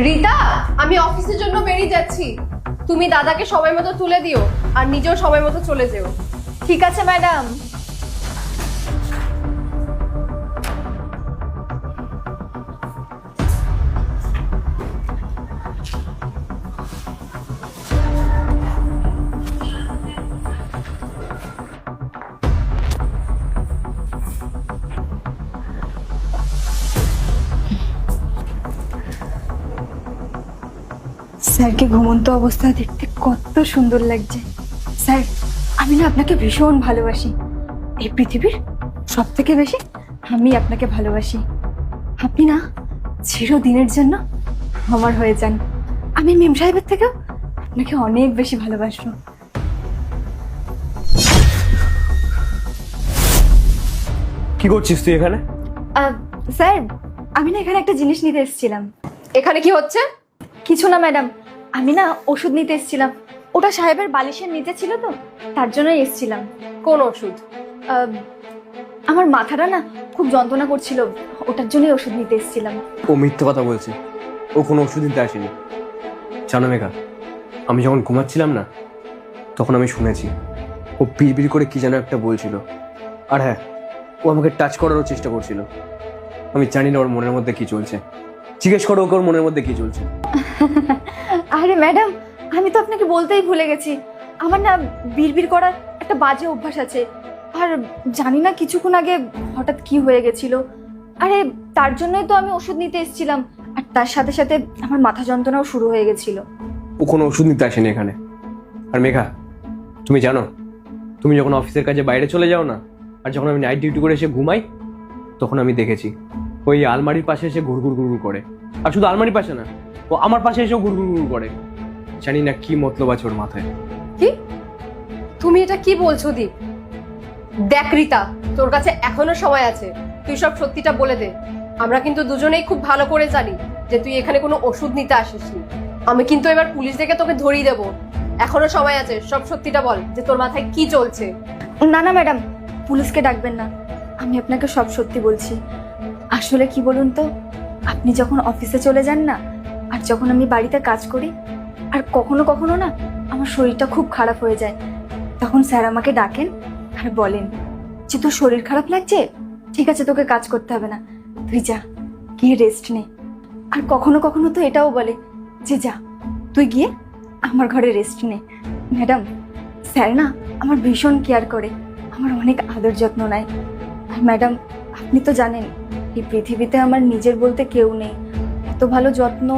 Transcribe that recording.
রিতা, আমি অফিসের জন্য বেরিয়ে যাচ্ছি। তুমি দাদাকে সময় মতো তুলে দিও আর নিজেও সময় মতো চলে যেও। ঠিক আছে ম্যাডাম। স্যারকে ঘুমন্ত অবস্থায় দেখতে কত সুন্দর লাগছে। স্যার, আমি না আপনাকে ভীষণ ভালোবাসি। এই পৃথিবীর সব থেকে বেশি আমি আপনাকে ভালোবাসি। আপনি না চিরদিনের জন্য আমার হয়ে যান। আমি মেম সাহেবের থেকেও আপনাকে অনেক বেশি ভালোবাসবো। কি করছিস তুই এখানে? স্যার, আমি না এখানে একটা জিনিস নিতে এসেছিলাম। এখানে কি হচ্ছে? কিছু না ম্যাডাম, আমি না ওষুধ নিতে এসেছিলাম। ওটা সাহেবের বালিশের নিচে ছিল তো, তার জন্যই এসেছিলাম। কোন ওষুধ? আমার মাথাটা না খুব যন্ত্রণা করছিল, ওটার জন্যই ওষুধ নিতে এসেছিলাম। ও মিথ্যে কথা বলছে, ও কোনো ওষুধ দিতে আসেনি। জানো মেঘা, আমি যখন ঘুমাচ্ছিলাম না তখন আমি শুনেছি ও বিড়বিড় করে কি যেন একটা বলছিল। আর হ্যাঁ, ও আমাকে টাচ করারও চেষ্টা করছিল। আমি জানি না ওর মনের মধ্যে কি চলছে। জিজ্ঞেস করো ওকে ওর মনের মধ্যে কি চলছে। আরে ম্যাডাম, আমি তো আপনাকে বলতেই ভুলে গেছি, আমার না বিড়বিড় করার একটা বাজে অভ্যাস আছে। আর জানি না কিছুক্ষণ আগে হঠাৎ কি হয়ে গেছিল। আরে তার জন্যই তো আমি ওষুধ নিতে এসেছিলাম, আর তার সাথে সাথে আমার মাথা যন্ত্রণাও শুরু হয়ে গেছিল। ও কোনো ওষুধ নিতে আসেনি এখানে। আর মেঘা, তুমি জানো, তুমি যখন অফিসের কাজে বাইরে চলে যাও না, আর যখন আমি নাইট ডিউটি করে এসে ঘুমাই, তখন আমি দেখেছি ওই আলমারির পাশে এসে ঘুরঘুর ঘুরঘুর করে। আর শুধু আলমারির পাশে না, ও আমার পাশে এসেও ঘুরঘুর ঘুরঘুর করে। জানি না কি মতলব আছে ওর মাথায়। কি? তুমি এটা কি বলছো দীপ? দেখ রিতা, তোর কাছে এখনো সময় আছে, তুই সব সত্যিটা বলে দে। আমরা কিন্তু দুজনেই খুব ভালো করে জানি যে তুই এখানে কোনো ওষুধ নিতে আসিসনি। আমি কিন্তু এবার পুলিশ ডেকে তোকে ধরিয়ে দেবো। এখনো সময় আছে, সব সত্যিটা বল যে তোর মাথায় কি চলছে। না না ম্যাডাম, পুলিশকে ডাকবেন না, আমি আপনাকে সব সত্যি বলছি। আসলে কি বলুন তো, আপনি যখন অফিসে চলে যান না, আর যখন আমি বাড়িতে কাজ করি, আর কখনো কখনো না আমার শরীরটা খুব খারাপ হয়ে যায়, তখন স্যার আমাকে ডাকেন আর বলেন যে তোর শরীর খারাপ লাগছে, ঠিক আছে তোকে কাজ করতে হবে না, তুই যা গিয়ে রেস্ট নে। আর কখনো কখনো তো এটাও বলে যে যা তুই গিয়ে আমার ঘরে রেস্ট নে। ম্যাডাম, স্যার না আমার ভীষণ কেয়ার করে, আমার অনেক আদর যত্ন নেয়। আর ম্যাডাম, আপনি তো জানেন এই পৃথিবীতে আমার নিজের বলতে কেউ নেই, এত ভালো যত্ন